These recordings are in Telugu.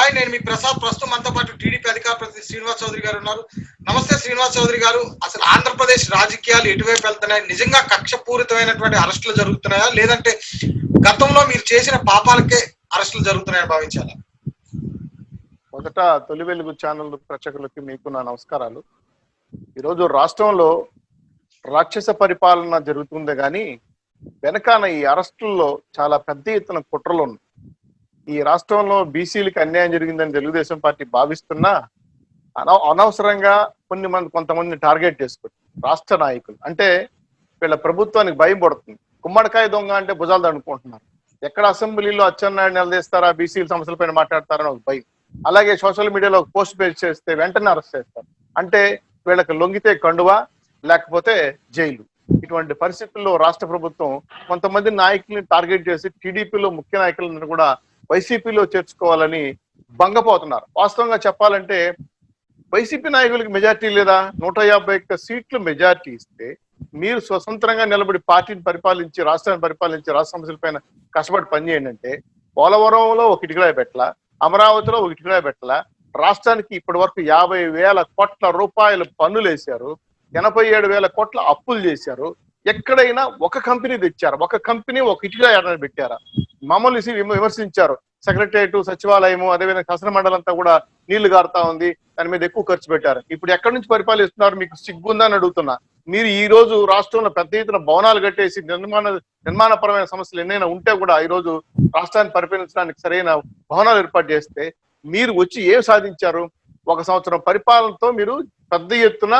హాయ్, నేను మీ ప్రసాద్. ప్రస్తుతం మనతో పాటు టీడీపీ అధికార ప్రతినిధి శ్రీనివాస్ చౌదరి గారు ఉన్నారు. నమస్తే శ్రీనివాస్ చౌదరి గారు. అసలు ఆంధ్రప్రదేశ్ రాజకీయాలు ఎటువైపు వెళ్తున్నాయి? నిజంగా కక్షపూరితమైనటువంటి అరెస్టులు జరుగుతున్నాయా, లేదంటే గతంలో మీరు చేసిన పాపాలకే అరెస్టులు జరుగుతున్నాయని భావించాలా? మొదట తొలివెలుగు ఛానల్ ప్రేక్షకులకి మీకు నా నమస్కారాలు. ఈరోజు రాష్ట్రంలో రాక్షస పరిపాలన జరుగుతుంది కానీ వెనకాల ఈ అరెస్టుల్లో చాలా పెద్ద ఎత్తున కుట్రలు ఉన్నాయి. ఈ రాష్ట్రంలో బీసీలకు అన్యాయం జరిగిందని తెలుగుదేశం పార్టీ భావిస్తున్నా అనవసరంగా కొంతమంది టార్గెట్ చేసుకుంది రాష్ట్ర నాయకులు. అంటే వీళ్ళ ప్రభుత్వానికి భయం పడుతుంది. గుమ్మడికాయ దొంగ అంటే భుజాలు దండుకుంటున్నారు. ఎక్కడ అసెంబ్లీలో అచ్చెన్నాయుడు నిలదీస్తారా, బీసీల సమస్యలపైన మాట్లాడతారని ఒక భయం. అలాగే సోషల్ మీడియాలో ఒక పోస్ట్ పేజ్ చేస్తే వెంటనే అరెస్ట్ చేస్తారు. అంటే వీళ్ళకి లొంగితే కండువా, లేకపోతే జైలు. ఇటువంటి పరిస్థితుల్లో రాష్ట్ర ప్రభుత్వం కొంతమంది నాయకుల్ని టార్గెట్ చేసి టీడీపీలో ముఖ్య నాయకులను కూడా వైసీపీలో చేర్చుకోవాలని భంగపోతున్నారు. వాస్తవంగా చెప్పాలంటే వైసీపీ నాయకులకి మెజార్టీ లేదా, 151 సీట్లు మెజార్టీ ఇస్తే మీరు స్వతంత్రంగా నిలబడి పార్టీని పరిపాలించి రాష్ట్రాన్ని పరిపాలించి రాష్ట్ర సమస్యలపైన కష్టపడి పనిచేయండి అంటే పోలవరంలో ఒక ఇటుకరాయి పెట్టలా, అమరావతిలో ఒక ఇటుకరాయి పెట్టలా, రాష్ట్రానికి ఇప్పటి వరకు 50,000 కోట్ల రూపాయలు పన్నులు వేశారు, 87,000 కోట్ల అప్పులు చేశారు. ఎక్కడైనా ఒక కంపెనీ తెచ్చారు, ఒక కంపెనీ ఒక ఇటుకరాయి ఏడాది పెట్టారా? మమ్మల్ని విమర్శించారు. సెక్రటరియట్, సచివాలయము, అదేవిధంగా శాసన మండలి అంతా కూడా నీళ్లు గారుతా ఉంది, దాని మీద ఎక్కువ ఖర్చు పెట్టారు. ఇప్పుడు ఎక్కడి నుంచి పరిపాలిస్తున్నారు? మీకు సిగ్గుందని అడుగుతున్నా. మీరు ఈ రోజు రాష్ట్రంలో పెద్ద ఎత్తున భవనాలు కట్టేసి నిర్మాణపరమైన సమస్యలు ఎన్నైనా ఉంటే కూడా ఈ రోజు రాష్ట్రాన్ని పరిపాలించడానికి సరైన భవనాలు ఏర్పాటు చేస్తే మీరు వచ్చి ఏం సాధించారు? 1 సంవత్సరం పరిపాలనతో మీరు పెద్ద ఎత్తున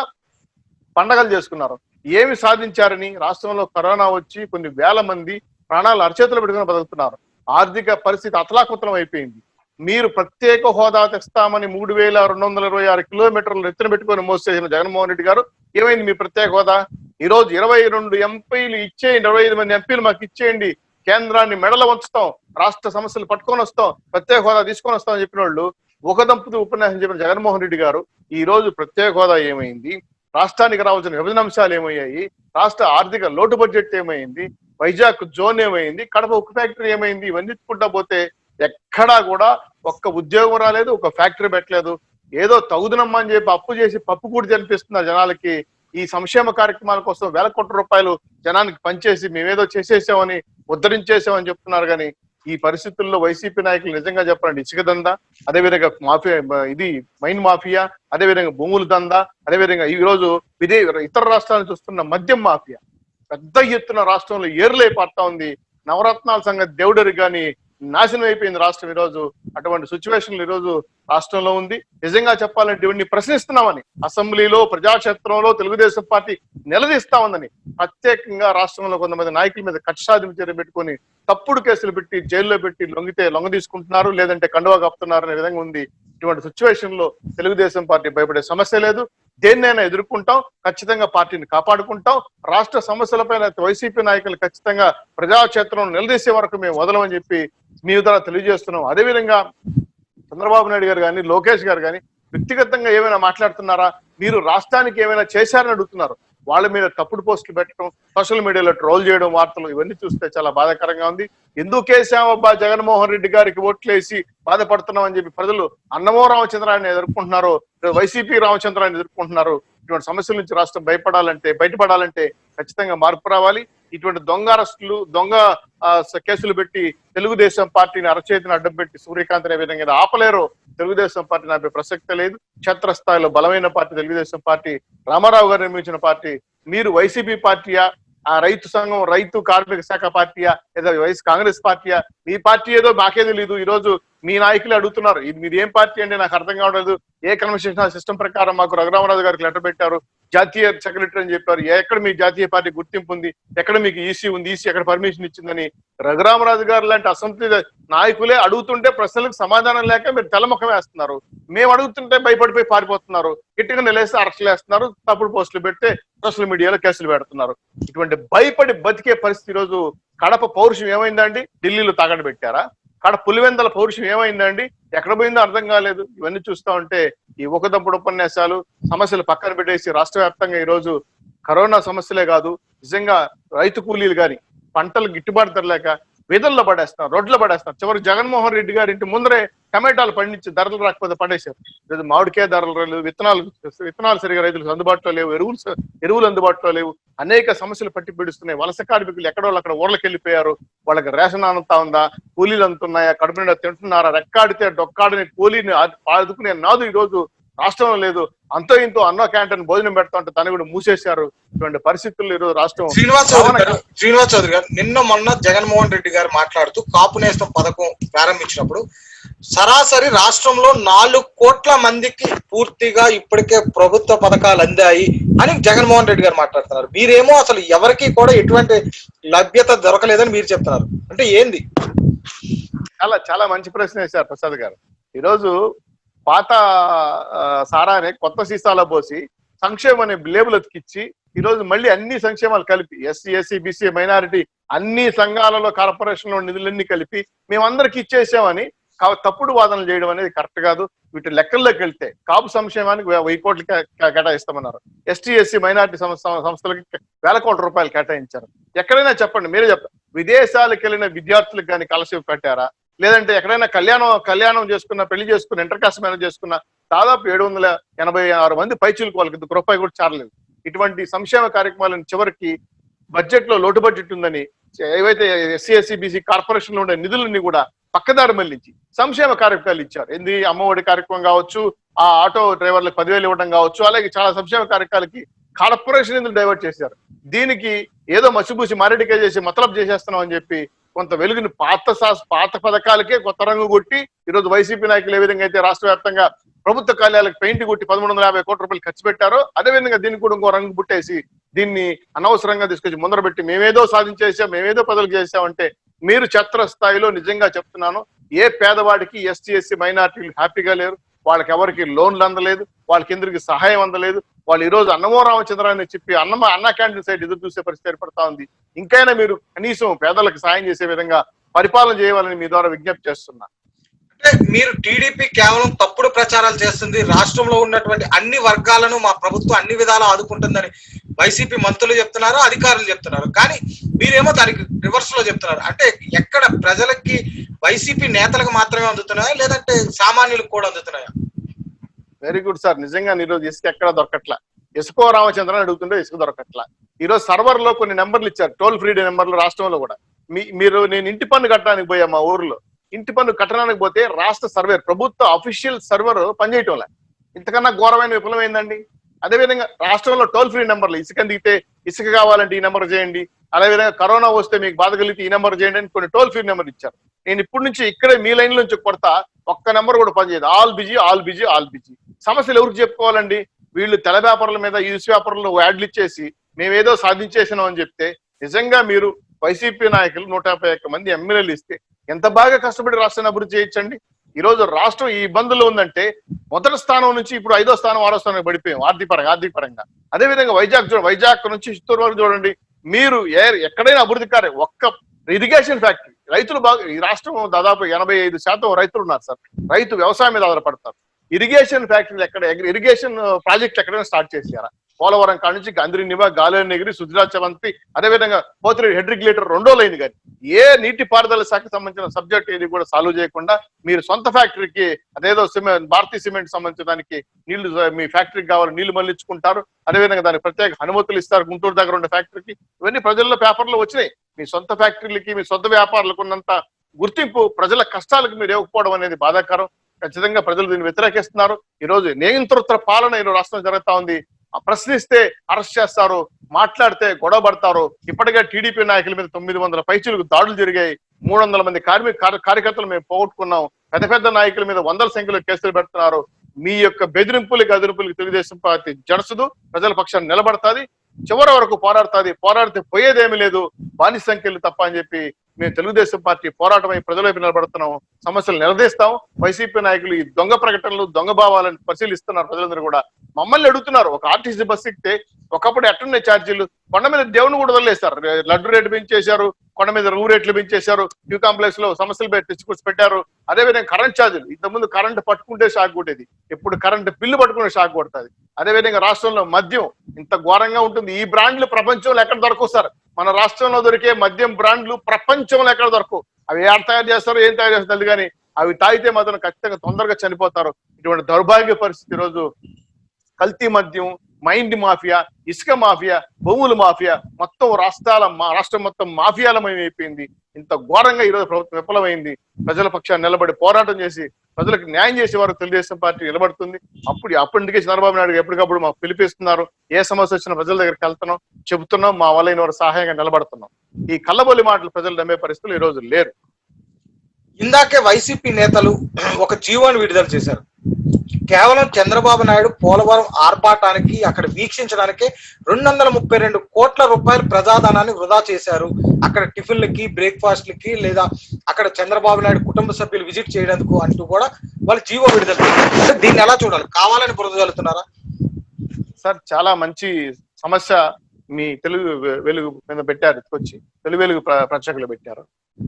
పండగలు చేసుకున్నారు. ఏమి సాధించారని? రాష్ట్రంలో కరోనా వచ్చి కొన్ని వేల మంది ప్రాణాలు అరచేతులు పెట్టుకుని బతుకుతున్నారు. ఆర్థిక పరిస్థితి అతలాకుతలం అయిపోయింది. మీరు ప్రత్యేక హోదా తెస్తామని 3,226 కిలోమీటర్లు ఎత్తున పెట్టుకొని మోసేసిన జగన్మోహన్ రెడ్డి గారు, ఏమైంది మీ ప్రత్యేక హోదా? ఈ రోజు 22 ఎంపీలు ఇచ్చేయండి, 25 మంది ఎంపీలు మాకు ఇచ్చేయండి, కేంద్రాన్ని మెడల ఉంచుతాం, రాష్ట్ర సమస్యలు పట్టుకొని వస్తాం, ప్రత్యేక హోదా తీసుకొని వస్తామని చెప్పిన వాళ్ళు ఒక దంపతి ఉపన్యాసం చెప్పిన జగన్మోహన్ రెడ్డి గారు ఈ రోజు ప్రత్యేక హోదా ఏమైంది? రాష్ట్రానికి రావాల్సిన విభజన అంశాలు ఏమయ్యాయి? రాష్ట్ర ఆర్థిక లోటు బడ్జెట్ ఏమైంది? వైజాగ్ జోన్ ఏమైంది? కడప ఉక్కు ఫ్యాక్టరీ ఏమైంది? ఇవన్నీ చూసుకుంటా పోతే ఎక్కడా కూడా ఒక్క ఉద్యోగం రాలేదు, ఒక ఫ్యాక్టరీ పెట్టలేదు. ఏదో తగుదనమ్మా అని చెప్పి అప్పు చేసి పప్పు కూడా కనిపిస్తున్న జనాలకి ఈ సంక్షేమ కార్యక్రమాల కోసం 1,000 కోట్ల రూపాయలు జనానికి పనిచేసి మేమేదో చేసేసామని ఉద్ధరించేసామని చెప్తున్నారు. కానీ ఈ పరిస్థితుల్లో వైసీపీ నాయకులు నిజంగా చెప్పండి, ఇసుక దందా, అదేవిధంగా మాఫియా, ఇది మైన్ మాఫియా, అదేవిధంగా భూముల దందా, అదేవిధంగా ఈ రోజు ఇతర రాష్ట్రాలను చూస్తున్న మద్యం మాఫియా పెద్ద ఎత్తున రాష్ట్రంలో ఏర్లై పడతా ఉంది. నవరత్నాల సంగతి దేవుడరి కానీ నాశనం అయిపోయింది రాష్ట్రం. ఈరోజు అటువంటి సిచ్యువేషన్లు ఈరోజు రాష్ట్రంలో ఉంది. నిజంగా చెప్పాలంటే ఇవన్నీ ప్రశ్నిస్తున్నామని అసెంబ్లీలో, ప్రజాక్షేత్రంలో తెలుగుదేశం పార్టీ నిలదీస్తా ఉందని ప్రత్యేకంగా రాష్ట్రంలో కొంతమంది నాయకుల మీద కక్ష సాధింపు చర్య పెట్టుకొని తప్పుడు కేసులు పెట్టి జైల్లో పెట్టి లొంగితే లొంగ తీసుకుంటున్నారు, లేదంటే కండువా కప్పుతున్నారు అనే విధంగా ఉంది. ఇటువంటి సిచ్యువేషన్ లో తెలుగుదేశం పార్టీ భయపడే సమస్య లేదు. దేన్నైనా ఎదుర్కొంటాం, ఖచ్చితంగా పార్టీని కాపాడుకుంటాం. రాష్ట్ర సమస్యలపైన వైసీపీ నాయకులు ఖచ్చితంగా ప్రజాక్షేత్రం నిలదీసే వరకు మేము వదలమని చెప్పి మీ ద్వారా తెలియజేస్తున్నాం. అదేవిధంగా చంద్రబాబు నాయుడు గారు కానీ, లోకేష్ గారు కానీ వ్యక్తిగతంగా ఏమైనా మాట్లాడుతున్నారా? మీరు రాష్ట్రానికి ఏమైనా చేశారని అడుగుతున్నారు. వాళ్ళ మీద తప్పుడు పోస్టులు పెట్టడం, సోషల్ మీడియాలో ట్రోల్ చేయడం, వార్తలు ఇవన్నీ చూస్తే చాలా బాధాకరంగా ఉంది. ఎందుకేసామబ్బా జగన్మోహన్ రెడ్డి గారికి ఓట్లేసి బాధపడుతున్నాం అని చెప్పి ప్రజలు అన్నమో రామచంద్రాన్ని ఎదుర్కొంటున్నారు, వైసీపీ రామచంద్రాన్ని ఎదుర్కొంటున్నారు. ఇటువంటి సమస్యల నుంచి రాష్ట్రం బయటపడాలంటే ఖచ్చితంగా మార్పు రావాలి. ఇటువంటి దొంగ అరెస్టులు, దొంగ కేసులు పెట్టి తెలుగుదేశం పార్టీని అరచేతిని అడ్డం పెట్టి సూర్యకాంత్ అనే విధంగా ఆపలేరు. తెలుగుదేశం పార్టీ నాపే ప్రసక్తి లేదు. క్షేత్రస్థాయిలో బలమైన పార్టీ తెలుగుదేశం పార్టీ, రామారావు గారు నిర్మించిన పార్టీ. మీరు వైసీపీ పార్టీయా, ఆ రైతు సంఘం, రైతు కార్మిక శాఖ పార్టీయా, లేదా కాంగ్రెస్ పార్టీయా? మీ పార్టీ ఏదో మాకే తెలియదు. ఈ రోజు మీ నాయకులు అడుగుతున్నారు, ఇది మీరు ఏం పార్టీ అంటే నాకు అర్థం కావట్లేదు. ఏ కన్వెన్షన్ సిస్టమ్ ప్రకారం మాకు రఘురామరాజు గారికి లెటర్ పెట్టారు, జాతీయ సెక్రటరీ అని చెప్పారు. ఎక్కడ మీ జాతీయ పార్టీ గుర్తింపు ఉంది? ఎక్కడ మీకు ఈసీ ఉంది? ఈసీ ఎక్కడ పర్మిషన్ ఇచ్చిందని రఘురామరాజు గారు లాంటి అసంతృప్తి నాయకులే అడుగుతుంటే ప్రశ్నలకు సమాధానం లేక మీరు తెల్లముఖం వేస్తున్నారు. మేము అడుగుతుంటే భయపడిపోయి పారిపోతున్నారు. గట్టిగా నిలేస్తే అరెస్టులు వేస్తున్నారు, తప్పుడు పోస్టులు పెడితే సోషల్ మీడియాలో కేసులు పెడుతున్నారు. ఇటువంటి భయపడి బతికే పరిస్థితి ఈరోజు. కడప పౌరుషం ఏమైందండి? ఢిల్లీలో తాగడ పెట్టారా? పులివెందల పౌరుషం ఏమైందండి? ఎక్కడ పోయిందో అర్థం కాలేదు. ఇవన్నీ చూస్తా ఉంటే ఈ ఒకదంపుడు ఉపన్యాసాలు, సమస్యలు పక్కన పెట్టేసి రాష్ట్ర వ్యాప్తంగా ఈరోజు కరోనా సమస్యలే కాదు, నిజంగా రైతు కూలీలు కానీ పంటలు గిట్టుబాటు ధర లేక వీధుల్లో పడేస్తున్నారు, రోడ్లో పడేస్తున్నారు. చివరికి జగన్మోహన్ రెడ్డి గారి ఇంటి ముందరే టమాటాలు పండించి ధరలు రాకపోతే పడేశారు. లేదు మామిడికాయ ధరలు లేవు, విత్తనాలు సరిగా రైతులకు అందుబాటులో లేవు, ఎరువులు అందుబాటులో లేవు, అనేక సమస్యలు పట్టి పీడిస్తున్నాయి. వలస కార్మికులు ఎక్కడో అక్కడ ఊర్లకు వెళ్ళిపోయారు. వాళ్ళకి రేషన్ అంతా ఉందా, కూలీలు అంతున్నాయా, కడుపు నిండా తింటున్నారా, రెక్కాడితే డొక్కాడిని కూలీని ఆదుకునే నాదు ఈ రోజు రాష్ట్రంలో లేదు. అంతో ఇంతో అన్న క్యాంటీన్ భోజనం పెడతా ఉంటే తను కూడా మూసేశారు. ఇటువంటి పరిస్థితుల్లో ఈరోజు రాష్ట్రం. శ్రీనివాస్ చౌదరి గారు నిన్న మొన్న జగన్మోహన్ రెడ్డి గారు మాట్లాడుతూ కాపు నేస్తం పథకం ప్రారంభించినప్పుడు సరాసరి రాష్ట్రంలో 4 కోట్ల మందికి పూర్తిగా ఇప్పటికే ప్రభుత్వ పథకాలు అందాయి అని జగన్మోహన్ రెడ్డి గారు మాట్లాడుతున్నారు. మీరేమో అసలు ఎవరికి కూడా ఎటువంటి లభ్యత దొరకలేదని మీరు చెప్తున్నారు. అంటే ఏంది? చాలా చాలా మంచి ప్రశ్న వేశారు ప్రసాద్ గారు. ఈరోజు పాత సారాన్ని కొత్త సీసాలో పోసి సంక్షేమం అనే లేబుల్ అతికిచ్చి ఈరోజు మళ్ళీ అన్ని సంక్షేమాలు కలిపి ఎస్సీ, ఎస్సీ, బీసీ, మైనారిటీ అన్ని సంఘాలలో కార్పొరేషన్లో నిధులన్నీ కలిపి మేమందరికి ఇచ్చేసామని తప్పుడు వాదనలు చేయడం అనేది కరెక్ట్ కాదు. వీటి లెక్కల్లోకి వెళ్తే కాపు సంక్షేమానికి 1000 కోట్లు కేటాయిస్తామన్నారు. ఎస్టీ, ఎస్సీ, మైనారిటీ సంస్థలకి 1000 కోట్ల రూపాయలు కేటాయించారు. ఎక్కడైనా చెప్పండి, మీరే చెప్తారు. విదేశాలకు వెళ్ళిన విద్యార్థులకు కానీ స్కాలర్షిప్ కట్టారా? లేదంటే ఎక్కడైనా కళ్యాణం చేసుకున్న, పెళ్లి చేసుకున్న, ఇంటర్ కాస్ట్ మ్యారేజ్ చేసుకున్న దాదాపు 786 మంది పైచీలకు వాళ్ళకి రూపాయి కూడా చాలలేదు. ఇటువంటి సంక్షేమ కార్యక్రమాలను చివరికి బడ్జెట్ లో లోటు బడ్జెట్ ఉందని ఏవైతే ఎస్సీ, ఎస్సీ, బీసీ కార్పొరేషన్ లో ఉండే నిధులన్నీ కూడా పక్కదారి మళ్లించి సంక్షేమ కార్యక్రమాలు ఇచ్చారు. ఏంది అమ్మఒడి కార్యక్రమం కావచ్చు, ఆ ఆటో డ్రైవర్లకు 10,000 ఇవ్వడం కావచ్చు, అలాగే చాలా సంక్షేమ కార్యక్రమాలకి కార్పొరేషన్ నిధులు డైవర్ట్ చేశారు. దీనికి ఏదో మసిబూసి మారేడికాయ చేసి మతలబ్ చేసేస్తున్నాం అని చెప్పి కొంత వెలుగుని పాత పథకాలకే కొత్త రంగు కొట్టి ఈరోజు వైసీపీ నాయకులు ఏ విధంగా అయితే రాష్ట్ర వ్యాప్తంగా ప్రభుత్వ కార్యాలయాలకు పెయింట్ కొట్టి 1150 కోట్ల రూపాయలు ఖర్చు పెట్టారో అదేవిధంగా దీన్ని కూడా ఇంకో రంగు పుట్టేసి దీన్ని అనవసరంగా తీసుకొచ్చి ముందర పెట్టి మేమేదో సాధించేసాం, మేమేదో పదవులు చేసామంటే మీరు ఛత్ర స్థాయిలో నిజంగా చెప్తున్నాను, ఏ పేదవాడికి ఎస్టీ, ఎస్సీ, మైనార్టీలు హ్యాపీగా లేరు. వాళ్ళకి ఎవరికి లోన్లు అందలేదు, వాళ్ళకి ఎందుకు సహాయం అందలేదు. వాళ్ళు ఈ రోజు అన్నమో రామచంద్రాన్ని చెప్పి అన్న క్యాంటీన్ సైడ్ ఎదురు చూసే పరిస్థితి ఏర్పడతా ఉంది. ఇంకైనా మీరు కనీసం పేదలకు సాయం చేసే విధంగా పరిపాలన చేయాలని మీ ద్వారా విజ్ఞప్తి చేస్తున్నా. అంటే మీరు టీడీపీ కేవలం తప్పుడు ప్రచారాలు చేస్తుంది, రాష్ట్రంలో ఉన్నటువంటి అన్ని వర్గాలను మా ప్రభుత్వం అన్ని విధాలా ఆదుకుంటుందని వైసీపీ మంత్రులు చెప్తున్నారు, అధికారులు చెప్తున్నారు. కానీ మీరేమో దానికి రివర్స్ లో చెప్తున్నారు. అంటే ఎక్కడ ప్రజలకి వైసీపీ నేతలకు మాత్రమే అందుతున్నాయా, లేదంటే సామాన్యులకు కూడా అందుతున్నాయా? Very good sir. నిజంగా ఈరోజు ఇసుక ఎక్కడ దొరకట్లా. ఇసుకో రామచంద్రని అడుగుతుంటే ఇసుక దొరకట్లా. ఈరోజు సర్వర్ లో కొన్ని నెంబర్లు ఇచ్చారు, టోల్ ఫ్రీ నెంబర్లు రాష్ట్రంలో కూడా. నేను ఇంటి పన్ను కట్టడానికి పోయా మా ఊర్లో. ఇంటి పన్ను కట్టడానికి పోతే రాష్ట్ర సర్వర్, ప్రభుత్వ అఫీషియల్ సర్వర్ పనిచేయటంలే. ఇంతకన్నా ఘోరమైన విఫలం ఏందండి? అదేవిధంగా రాష్ట్రంలో టోల్ ఫ్రీ నెంబర్లు, ఇసుక దిగితే ఇసుక కావాలంటే ఈ నెంబర్ చేయండి, అదేవిధంగా కరోనా వస్తే మీకు బాధ కలిగితే ఈ నెంబర్ చేయండి అని కొన్ని టోల్ ఫ్రీ నెంబర్ ఇచ్చారు. నేను ఇప్పటి నుంచి ఇక్కడే మీ లైన్ నుంచి కొడతా, ఒక్క నెంబర్ కూడా పనిచేయదు. All busy, all busy, all busy. సమస్యలు ఎవరికి చెప్పుకోవాలండి? వీళ్ళు తెల వ్యాపారుల మీద న్యూస్ పేపర్లు యాడ్లు ఇచ్చేసి మేమేదో సాధించేసినాం అని చెప్తే, నిజంగా మీరు వైసీపీ నాయకులు 151 మంది ఎమ్మెల్యేలు ఇస్తే ఎంత బాగా కష్టపడి రాష్ట్రాన్ని అభివృద్ధి చేయొచ్చండి. ఈ రోజు రాష్ట్రం ఈ ఇబ్బందుల్లో ఉందంటే మొదటి స్థానం నుంచి ఇప్పుడు 5వ స్థానం 6వ స్థానం పడిపోయాం ఆర్థిక పరంగా. అదేవిధంగా వైజాగ్ నుంచి చిత్తూరు వరకు చూడండి. మీరు ఎక్కడైనా అభివృద్ధి కార్యం, ఒక్క ఇరిగేషన్ ఫ్యాక్టరీ, రైతులు బాగా, ఈ రాష్ట్రం దాదాపు 85% రైతులు ఉన్నారు సార్. రైతు వ్యవసాయం మీద ఆధారపడతారు. ఇరిగేషన్ ఫ్యాక్టరీలు ఎక్కడ, ఇరిగేషన్ ప్రాజెక్ట్ ఎక్కడైనా స్టార్ట్ చేశారా? పోలవరం కాడ నుంచి గంద్రినివా, గాలేనగిరి, సుజలాచవంతి, అదేవిధంగా పోతిరెడ్డి హెడ్ రెగ్యులేటర్ 2వ లైన్ కానీ ఏ నీటిపారుదల శాఖకు సంబంధించిన సబ్జెక్ట్ ఏది కూడా సాల్వ్ చేయకుండా మీరు సొంత ఫ్యాక్టరీకి అదేదో భారతీయ సిమెంట్ సంబంధించిన దానికి నీళ్లు, మీ ఫ్యాక్టరీకి కావాలి నీళ్లు మళ్ళించుకుంటారు. అదేవిధంగా దానికి ప్రత్యేక అనుమతులు ఇస్తారు గుంటూరు దగ్గర ఉన్న ఫ్యాక్టరీకి. ఇవన్నీ ప్రజల్లో పేపర్లో వచ్చినాయి. మీ సొంత ఫ్యాక్టరీలకి, మీ సొంత వ్యాపారులకు ఉన్నంత గుర్తింపు ప్రజల కష్టాలకు మీరు ఇవ్వకపోవడం అనేది బాధాకరం. ఖచ్చితంగా ప్రజలు దీన్ని వ్యతిరేకిస్తున్నారు. ఈ రోజు నియంతృత్వ పాలన ఈ రాష్ట్రం జరుగుతా ఉంది. ప్రశ్నిస్తే అరెస్ట్ చేస్తారు, మాట్లాడితే గొడవ పడతారు. ఇప్పటికే టీడీపీ నాయకుల మీద 900 పైచీలకు దాడులు జరిగాయి. 300 మంది కార్యకర్తలు మేము పోగొట్టుకున్నాం. పెద్ద నాయకుల మీద 100ల సంఖ్యలో కేసులు పెడుతున్నారు. మీ యొక్క బెదిరింపులకి అదిరింపులకి తెలుగుదేశం పార్టీ జనసుదు, ప్రజల పక్షాన్ని నిలబడుతుంది, చివరి వరకు పోరాడితే పోయేదేమీ లేదు, బానిస సంఖ్యలు తప్ప అని చెప్పి మేము తెలుగుదేశం పార్టీ పోరాటమై ప్రజలైపు నిలబడుతున్నాం, సమస్యలు నిలదీస్తాం. వైసీపీ నాయకులు ఈ దొంగ ప్రకటనలు, దొంగ భావాలను పరిశీలిస్తున్నారు. ప్రజలందరూ కూడా మమ్మల్ని అడుగుతున్నారు. ఒక ఆర్టీసీ బస్సు ఎక్కితే ఒకప్పుడు ఎట్లున్నాయి ఛార్జీలు, కొండ మీద దేవుని కూడా వదిలేస్తారు. లడ్డు రేటు పెంచేశారు, కొండ మీద రూ రేట్లు పెంచేశారు, క్యూ కాంప్లెక్స్ లో సమస్యలు తెచ్చుకొచ్చి పెట్టారు. అదేవిధంగా కరెంట్ ఛార్జీలు, ఇంతకుముందు కరెంట్ పట్టుకుంటే షాక్ కొట్టేది, ఇప్పుడు కరెంట్ బిల్లు పట్టుకునే షాక్ కొడుతుంది. అదేవిధంగా రాష్ట్రంలో మద్యం ఇంత ఘోరంగా ఉంటుంది. ఈ బ్రాండ్లు ప్రపంచంలో ఎక్కడ దొరకవు సార్. మన రాష్ట్రంలో దొరికే మద్యం బ్రాండ్లు ప్రపంచంలో ఎక్కడ దొరకవు. అవి ఏం తయారు చేస్తారో ఏం తయారు చేస్తారు కానీ అవి తాగితే మాత్రం ఖచ్చితంగా తొందరగా చనిపోతారు. ఇటువంటి దౌర్భాగ్య పరిస్థితి ఈరోజు కల్తీ మద్యం, మైండ్ మాఫియా, ఇసుక మాఫియా, భూముల మాఫియా మొత్తం రాష్ట్రం మొత్తం మాఫియాలమైపోయింది. ఇంత ఘోరంగా ఈరోజు ప్రభుత్వం విఫలమైంది. ప్రజల పక్షాన్ని నిలబడి పోరాటం చేసి ప్రజలకు న్యాయం చేసే వారు తెలుగుదేశం పార్టీ నిలబడుతుంది. అప్పటికే చంద్రబాబు నాయుడు ఎప్పటికప్పుడు మాకు పిలిపిస్తున్నారు. ఏ సమస్య వచ్చినా ప్రజల దగ్గరికి వెళ్తున్నాం, చెబుతున్నాం, మా వల్ల వారు సహాయంగా నిలబడుతున్నాం. ఈ కల్లబొల్లి మాటలు ప్రజలు నమ్మే పరిస్థితులు ఈ రోజు లేరు. ఇందాకే వైసీపీ నేతలు ఒక జీవోని విడుదల చేశారు. కేవలం చంద్రబాబు నాయుడు పోలవరం ఆర్భాటానికి అక్కడ వీక్షించడానికే 232 కోట్ల రూపాయలు ప్రజాధనాన్ని వృధా చేశారు. అక్కడ టిఫిన్లకి, బ్రేక్ఫాస్ట్లకి, లేదా అక్కడ చంద్రబాబు నాయుడు కుటుంబ సభ్యులు విజిట్ చేయడానికి అంటూ కూడా వాళ్ళు జీవో విడుదల చేశారు. దీన్ని ఎలా చూడాలి? కావాలని బురద జల్లుతున్నారా? సార్, చాలా మంచి సమస్య మీ తెలుగు వెలుగు మీద పెట్టారు, వచ్చి తెలుగు వెలుగు ప్రేక్షకులు పెట్టారు.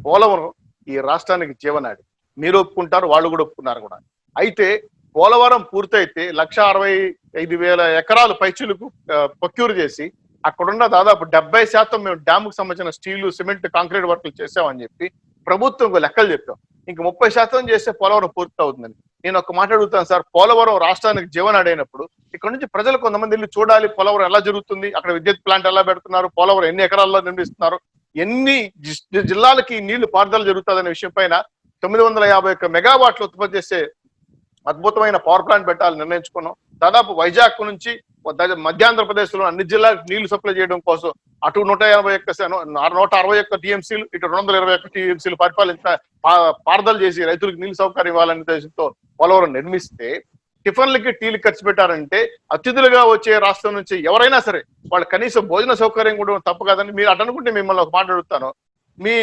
పోలవరం ఈ రాష్ట్రానికి జీవనాడి. మీరు ఒప్పుకుంటారు, వాళ్ళు కూడా ఒప్పుకున్నారు కూడా. అయితే పోలవరం పూర్తయితే 1,65,000 ఎకరాలు పైచులకు ప్రొక్యూర్ చేసి అక్కడున్న దాదాపు 70% మేము డ్యాముకు సంబంధించిన స్టీలు, సిమెంట్, కాంక్రీట్ వర్కులు చేసామని చెప్పి ప్రభుత్వం లెక్కలు చెప్పాం. ఇంక 30% చేస్తే పోలవరం పూర్తి అవుతుందని. నేను ఒక మాట అడుగుతాను సార్, పోలవరం రాష్ట్రానికి జీవనాడైనప్పుడు ఇక్కడ నుంచి ప్రజలు కొంతమంది వెళ్ళి చూడాలి పోలవరం ఎలా జరుగుతుంది, అక్కడ విద్యుత్ ప్లాంట్ ఎలా పెడుతున్నారు, పోలవరం ఎన్ని ఎకరాల్లో నిర్మిస్తున్నారు, ఎన్ని జిల్లాలకి నీళ్లు పారుదల జరుగుతుందనే విషయం పైన 951 మెగావాట్లు ఉత్పత్తి చేసే అద్భుతమైన పవర్ ప్లాంట్ పెట్టాలని నిర్ణయించుకున్నాం. దాదాపు వైజాగ్ నుంచి మధ్యాంధ్రప్రదేశ్ లో అన్ని జిల్లాలకు నీళ్లు సప్లై చేయడం కోసం అటు 161 టీఎంసీలు, ఇటు 221 టీఎంసీలు పారుదల చేసి రైతులకు నీళ్లు సౌకర్యం ఇవ్వాలనే ఉద్దేశంతో పోలవరం నిర్మిస్తే టిఫిన్లకి, టీలు ఖర్చు పెట్టారంటే అతిథులుగా వచ్చే రాష్ట్రం నుంచి ఎవరైనా సరే వాళ్ళు కనీసం భోజన సౌకర్యం కూడా తప్పు కాదని మీరు అటు అనుకుంటే మిమ్మల్ని ఒక మాట అడుగుతాను. మీ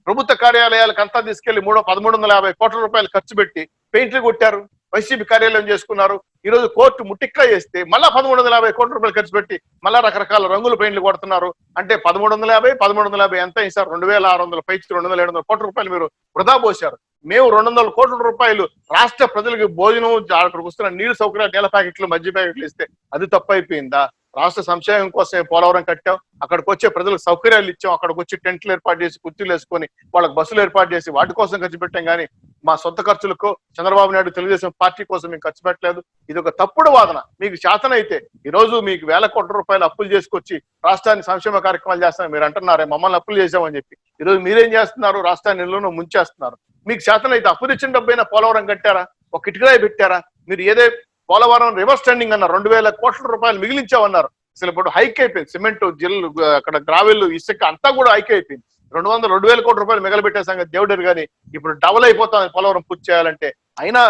ప్రభుత్వ కార్యాలయాలకు అంతా తీసుకెళ్లి 1,350 కోట్ల రూపాయలు ఖర్చు పెట్టి పెయింట్లు కొట్టారు, వైసీపీ కార్యాలయం చేసుకున్నారు. ఈ రోజు కోర్టు ముట్టిక్కా చేస్తే మళ్ళా 1,350 కోట్ల రూపాయలు ఖర్చు పెట్టి మళ్ళా రకరకాల రంగుల పెయింట్లు కొడుతున్నారు. అంటే 1,350 ఎంత సార్? 2,600 పైచి 2,700 కోట్ల రూపాయలు మీరు వృధా పోశారు. మేము 200 కోట్ల రూపాయలు రాష్ట్ర ప్రజలకు భోజనం, అక్కడికి వస్తున్న నీళ్లు సౌకర్యాలు, నీళ్ళ ప్యాకెట్లు, మధ్య ప్యాకెట్లు ఇస్తే అది తప్పు అయిపోయిందా? రాష్ట్ర సంక్షేమం కోసమే పోలవరం కట్టాం, అక్కడికి వచ్చే ప్రజలకు సౌకర్యాలు ఇచ్చాం, అక్కడికి వచ్చి టెంట్లు ఏర్పాటు చేసి, కుర్చీలు వేసుకొని వాళ్ళకి బస్సులు ఏర్పాటు చేసి వాటి కోసం ఖర్చు పెట్టాం. కానీ మా సొంత ఖర్చులకు చంద్రబాబు నాయుడు తెలుగుదేశం పార్టీ కోసం మేము ఖర్చు పెట్టలేదు. ఇది ఒక తప్పుడు వాదన. మీకు శాతనైతే ఈ రోజు మీకు 1,000 కోట్ల రూపాయలు అప్పులు చేసుకొచ్చి రాష్ట్రాన్ని సంక్షేమ కార్యక్రమాలు చేస్తామని మీరు అంటున్నారే, మమ్మల్ని అప్పులు చేసామని చెప్పి. ఈ రోజు మీరేం చేస్తున్నారు? రాష్ట్రాన్ని నిల్వను ముంచేస్తున్నారు. మీకు శాతనైతే అప్పు తెచ్చిన డబ్బైనా పోలవరం కట్టారా? ఒక కిటికరాయి పెట్టారా? మీరు ఏదే పోలవరం రివర్స్ టెండింగ్ అన్నారు, 2,000 కోట్ల రూపాయలు మిగిలించామన్నారు. అసలు ఇప్పుడు హైక్ అయిపోయింది. సిమెంట్, జిల్లు, అక్కడ గ్రావెల్, ఇసుక అంతా కూడా హైక్ అయిపోయింది. 2,000 కోట్ల రూపాయలు మిగలబెట్టే సంగతి దేవుడరు. కానీ ఇప్పుడు డబుల్ అయిపోతుంది పోలవరం పూర్తి చేయాలంటే. అయినా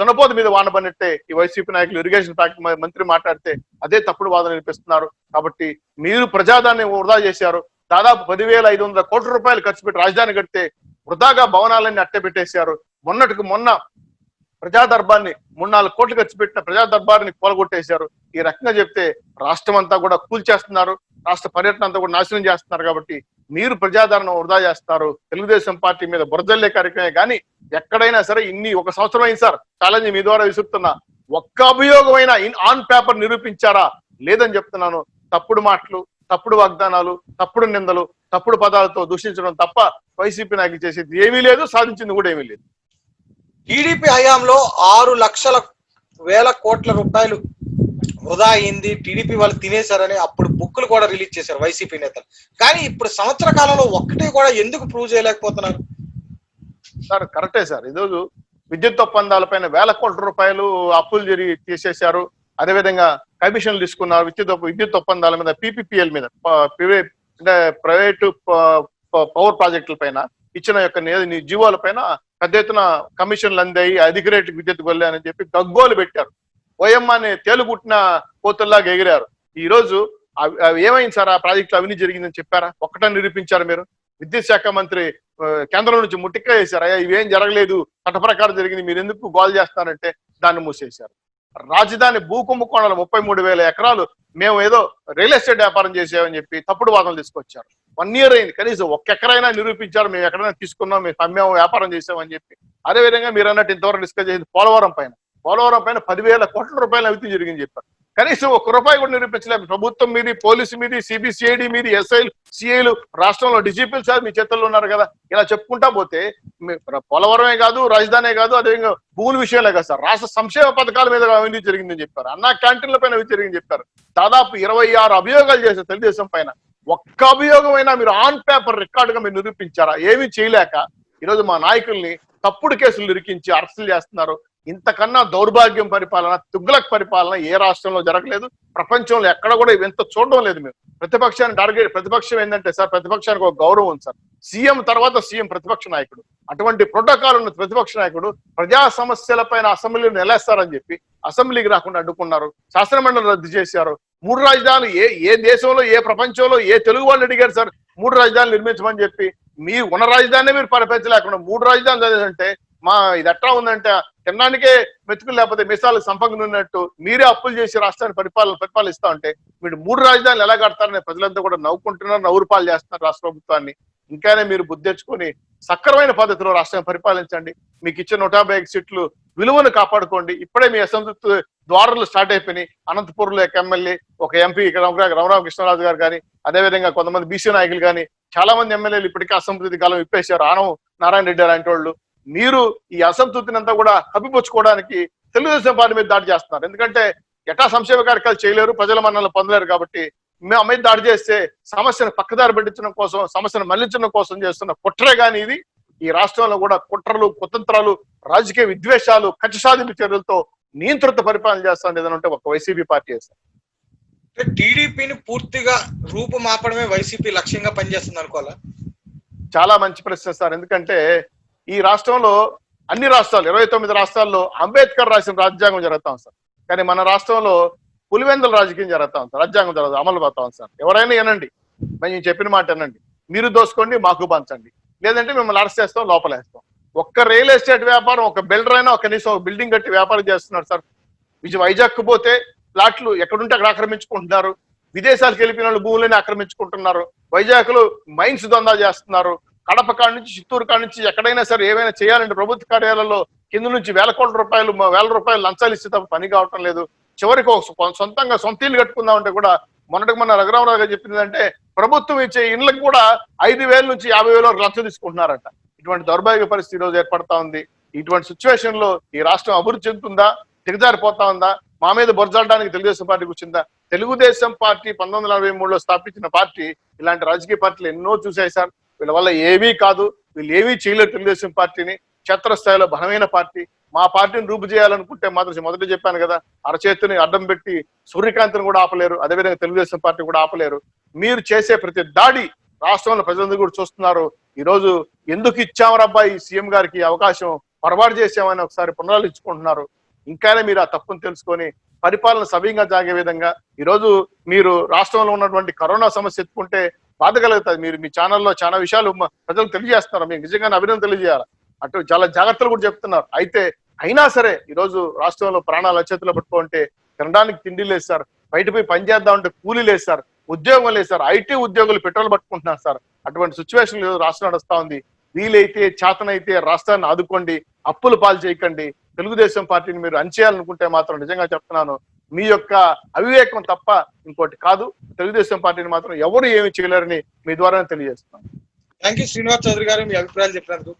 దునపోతు మీద వాన పడినట్టే ఈ వైసీపీ నాయకులు, ఇరిగేషన్ మంత్రి మాట్లాడితే అదే తప్పుడు వాదన వినిపిస్తున్నారు. కాబట్టి మీరు ప్రజాదాన్ని వృధా చేశారు. దాదాపు 10,500 కోట్ల రూపాయలు ఖర్చు పెట్టి రాజధాని కడితే వృధాగా భవనాలన్నీ అట్టే పెట్టేశారు. మొన్న ప్రజా దర్బార్ని 3-4 కోట్లు ఖర్చు పెట్టిన ప్రజా దర్బార్ని కూలగొట్టేశారు. ఈ రకంగా చెప్తే రాష్ట్రం అంతా కూడా కూల్చేస్తున్నారు, రాష్ట్ర పర్యటన అంతా కూడా నాశనం చేస్తున్నారు. కాబట్టి మీరు ప్రజాదరణ వృధా చేస్తారు. తెలుగుదేశం పార్టీ మీద బురదల్లే కార్యక్రమే. కానీ ఎక్కడైనా సరే ఒక సంవత్సరం అయింది సార్, ఛాలెంజ్ మీ ద్వారా విసురుతున్నా, ఒక్క అభియోగమైన ఆన్ పేపర్ నిరూపించారా? లేదని చెప్తున్నాను. తప్పుడు మాటలు, తప్పుడు వాగ్దానాలు, తప్పుడు నిందలు, తప్పుడు పదాలతో దూషించడం తప్ప వైసీపీ నాయకులు చేసేది ఏమీ లేదు, సాధించింది కూడా ఏమీ లేదు. టీడీపీ హయాంలో 6,00,000 కోట్ల రూపాయలు వృధా అయింది, టీడీపీ వాళ్ళు తినేశారని అప్పుడు బుక్కులు కూడా రిలీజ్ చేశారు వైసీపీ నేతలు. కానీ ఇప్పుడు సంవత్సర కాలంలో ఒక్కటి కూడా ఎందుకు ప్రూవ్ చేయలేకపోతున్నారు? సార్ కరెక్టే సార్. ఈరోజు విద్యుత్ ఒప్పందాలపైన 1,000 కోట్ల రూపాయలు అప్పులు జరిగి తీసేశారు. అదేవిధంగా కమిషన్లు తీసుకున్నారు. విద్యుత్ ఒప్పందాల మీద, పీపీపీఎల్ మీద, ప్రైవేటు పవర్ ప్రాజెక్టుల పైన ఇచ్చిన జీవోల పైన పెద్ద ఎత్తున కమిషన్లు అందాయి, అధిక రేటు విద్యుత్ కొల్లాయని చెప్పి గగ్గోలు పెట్టారు. ఓయమ్మని తేలుగుట్టిన కోతుల్లాగా ఎగిరారు. ఈ రోజు ఏమైంది సార్? ఆ ప్రాజెక్టులో అవినీతి జరిగిందని చెప్పారా? ఒక్కటని నిరూపించారు మీరు? విద్యుత్ శాఖ మంత్రి కేంద్రం నుంచి ముట్టిక్కా చేశారు. అయ్యా ఇవేం జరగలేదు, చట్ట ప్రకారం జరిగింది, మీరు ఎందుకు గోల్ చేస్తారంటే దాన్ని మూసేశారు. రాజధాని భూ కుంభకోణాలు 33,000 ఎకరాలు మేము ఏదో రియల్ ఎస్టేట్ వ్యాపారం చేసామని చెప్పి తప్పుడు వాదనలు తీసుకొచ్చారు. 1 year అయింది, కనీసం 1 ఎకరైనా నిరూపించారు మేము ఎక్కడైనా తీసుకున్నాం, మేము అమ్మాము, వ్యాపారం చేసామని చెప్పి. అదేవిధంగా మీరు అన్నట్టు ఇంతవరకు డిస్కస్ చేసింది పోలవరం పైన 10,000 కోట్ల రూపాయలు అవినీతి జరిగింది చెప్పారు. కనీసం ₹1 కూడా నిరూపించలేదు. ప్రభుత్వం మీది, పోలీసు మీది, సిబిసిఐడి మీది, ఎస్ఐలు, సిఐలు, రాష్ట్రంలో డీజీపీలు సార్ మీ చేతుల్లో ఉన్నారు కదా. ఇలా చెప్పుకుంటా పోతే పోలవరమే కాదు, రాజధానే కాదు, అదేవిధంగా భూముల విషయాలే కదా సార్, రాష్ట్ర సంక్షేమ పథకాల మీద అవినీతి జరిగిందని చెప్పారు. అన్నా క్యాంటీన్ల పైన అవినీతి జరిగిందని చెప్పారు. దాదాపు 26 అభియోగాలు చేశారు తెలుగుదేశం పైన. ఒక్క అభియోగమైనా మీరు ఆన్ పేపర్ రికార్డుగా మీరు నిరూపించారా? ఏమీ చేయలేక ఈరోజు మా నాయకుల్ని తప్పుడు కేసులు ఇరికించి అరెస్టులు చేస్తున్నారు. ఇంతకన్నా దౌర్భాగ్యం పరిపాలన, తుగ్లక్ పరిపాలన ఏ రాష్ట్రంలో జరగలేదు. ప్రపంచంలో ఎక్కడ కూడా ఇంత చూడడం లేదు. మేము ప్రతిపక్షాన్ని టార్గెట్, ప్రతిపక్షం ఏంటంటే సార్, ప్రతిపక్షానికి ఒక గౌరవం ఉంది సార్. సీఎం తర్వాత సీఎం ప్రతిపక్ష నాయకుడు. అటువంటి ప్రోటోకాల్ ఉన్న ప్రతిపక్ష నాయకుడు ప్రజా సమస్యల పైన అసెంబ్లీని నిలేస్తారని చెప్పి అసెంబ్లీకి రాకుండా అడ్డుకున్నారు. శాసనమండలి రద్దు చేశారు. 3 రాజధానులు ఏ దేశంలో, ఏ ప్రపంచంలో ఏ తెలుగు వాళ్ళు అడిగారు సార్ 3 రాజధానులు నిర్మించమని చెప్పి? మీ ఉన్న రాజధాని మీరు పరిపాలించలేకుండా 3 రాజధానులు అంటే ఇది ఎట్లా ఉందంటే తినడానికే మెతుకులు లేకపోతే మిసాలకు సంపంగా ఉన్నట్టు మీరే అప్పులు చేసి రాష్ట్రాన్ని పరిపాలిస్తా ఉంటే మీరు 3 రాజధానులు ఎలా కడతారని ప్రజలంతా కూడా నవ్వుకుంటున్నారు, నవ్వురుపాలు చేస్తున్నారు రాష్ట్ర ప్రభుత్వాన్ని. ఇంకానే మీరు బుద్ధి తెచ్చుకొని సక్రమైన పద్ధతిలో రాష్ట్రాన్ని పరిపాలించండి. మీకు ఇచ్చిన 150 సీట్లు విలువను కాపాడుకోండి. ఇప్పుడే మీ అసంతృప్తి ద్వారాలు స్టార్ట్ అయిపోయినాయి. అనంతపురంలో ఒక ఎమ్మెల్యే, ఒక ఎంపీ రమణకృష్ణరాజు గారు కానీ, అదేవిధంగా కొంతమంది బీసీ నాయకులు కానీ, చాలా మంది ఎమ్మెల్యేలు ఇప్పటికే అసంతృప్తి కాలం విప్పేశారు. ఆనం నారాయణ రెడ్డి లాంటి వాళ్ళు. మీరు ఈ అసంతృప్తిని అంతా కూడా కప్పిపుచ్చుకోవడానికి తెలుగుదేశం పార్టీ మీద దాడి చేస్తున్నారు. ఎందుకంటే ఎటా సంక్షేమ కార్యక్రమాలు చేయలేరు, ప్రజల మన్ననలు పొందలేరు కాబట్టి మేము మీద దాడి చేస్తే సమస్యను పక్కదారి పెట్టించడం కోసం, సమస్యను మళ్లించడం కోసం చేస్తున్న కుట్రే కానీ ఇది. ఈ రాష్ట్రంలో కూడా కుట్రలు, కుతంత్రాలు, రాజకీయ విద్వేషాలు, కక్ష సాధింపు చర్యలతో నియంత్రిత పరిపాలన చేస్తాను ఏదైనా ఉంటే ఒక వైసీపీ పార్టీ చేస్తారు. టీడీపీని పూర్తిగా రూపుమాపడమే వైసీపీ లక్ష్యంగా పనిచేస్తుంది అనుకోవాలా? చాలా మంచి ప్రశ్న సార్. ఎందుకంటే ఈ రాష్ట్రంలో అన్ని రాష్ట్రాలు 29 రాష్ట్రాల్లో అంబేద్కర్ రాసిన రాజ్యాంగం జరుగుతాం సార్. కానీ మన రాష్ట్రంలో పులివెందుల రాజకీయం జరుగుతాం సార్. రాజ్యాంగం జరగదు, అమలు పోతాం సార్. ఎవరైనా వినండి, మేము చెప్పిన మాట వినండి. మీరు దోసుకోండి, మాకు పంచండి, లేదంటే మిమ్మల్ని అరెస్ట్ చేస్తాం, లోపలేస్తాం. ఒక్క రియల్ ఎస్టేట్ వ్యాపారం, ఒక బిల్డర్ అయినా కనీసం ఒక బిల్డింగ్ కట్టి వ్యాపారం చేస్తున్నారు సార్. వైజాగ్ పోతే ప్లాట్లు ఎక్కడుంటే అక్కడ ఆక్రమించుకుంటున్నారు. విదేశాలకు వెళ్ళిపోయిన వాళ్ళు భూములని ఆక్రమించుకుంటున్నారు. వైజాగ్ లో మైన్స్ దందా చేస్తున్నారు. కడప కాడి నుంచి, చిత్తూరు కాడి నుంచి ఎక్కడైనా సరే ఏమైనా చేయాలంటే ప్రభుత్వ కార్యాలయాల్లో కింద నుంచి వేల రూపాయలు లంచాలు ఇస్తే తప్ప పని కావటం లేదు. చివరికి సొంతంగా సొంత ఇల్లు కట్టుకుందామంటే కూడా మొన్న రఘురామరావు గారు చెప్పిందంటే ప్రభుత్వం ఇచ్చే ఇళ్ళకి కూడా 5,000 నుంచి 50,000 వరకు లంచం తీసుకుంటున్నారట. ఇటువంటి దౌర్భాగ్య పరిస్థితి ఈ రోజు ఏర్పడతా ఉంది. ఇటువంటి సిచ్యువేషన్ లో ఈ రాష్ట్రం అభివృద్ధి చెందుతుందా, దిగజారిపోతా ఉందా? మా మీద బొరజాడడానికి తెలుగుదేశం పార్టీకి వచ్చిందా? తెలుగుదేశం పార్టీ 1943లో స్థాపించిన పార్టీ ఇలాంటి రాజకీయ పార్టీలు ఎన్నో చూసాయి సార్. వీళ్ళ వల్ల ఏమీ కాదు, వీళ్ళు ఏమీ చేయలేరు. తెలుగుదేశం పార్టీని క్షేత్రస్థాయిలో బలమైన పార్టీ. మా పార్టీని రూపు చేయాలనుకుంటే మాత్రం మొదట చెప్పాను కదా, అరచేతిని అడ్డం పెట్టి సూర్యకాంతిని కూడా ఆపలేరు, అదేవిధంగా తెలుగుదేశం పార్టీ కూడా ఆపలేరు. మీరు చేసే ప్రతి దాడి రాష్ట్రంలో ప్రజలందరూ కూడా చూస్తున్నారు. ఈ రోజు ఎందుకు ఇచ్చామరబ్బాయి సీఎం గారికి అవకాశం, పొరపాటు చేసామని ఒకసారి పునరాలోచించుకుంటున్నారు. ఇంకానే మీరు ఆ తప్పును తెలుసుకొని పరిపాలన సవ్యంగా సాగే విధంగా ఈరోజు మీరు రాష్ట్రంలో ఉన్నటువంటి కరోనా సమస్య ఎత్తుకుంటే బాధ కలుగుతుంది. మీరు మీ ఛానల్లో చాలా విషయాలు ప్రజలకు తెలియజేస్తున్నారు. మీకు నిజంగానే అభినందన తెలియజేయాలి. అటు చాలా జాగ్రత్తలు కూడా చెప్తున్నారు. అయినా సరే ఈరోజు రాష్ట్రంలో ప్రాణాల చేతిలో పట్టుకుంటే తినడానికి తిండి లేదు సార్, బయట పోయి పని చేద్దామంటే కూలీ లేదు సార్, ఉద్యోగం లేదు సార్, ఐటీ ఉద్యోగులు పెట్రోల్ పట్టుకుంటున్నారు సార్. అటువంటి సిచ్యువేషన్ రాష్ట్రం నడుస్తా ఉంది. వీలైతే చేతనైతే రాష్ట్రాన్ని ఆదుకోండి, అప్పులు పాలు చేయకండి. తెలుగుదేశం పార్టీని మీరు అణచేయాలనుకుంటే మాత్రం నిజంగా చెప్తున్నాను, మీ యొక్క అవివేకం తప్ప ఇంకోటి కాదు. తెలుగుదేశం పార్టీని మాత్రం ఎవరు ఏమి చేయలేరని మీ ద్వారా తెలియజేస్తున్నాను. థ్యాంక్ యూ శ్రీనివాస్ చౌదరి గారు, మీ అభిప్రాయాలు చెప్పినందుకు.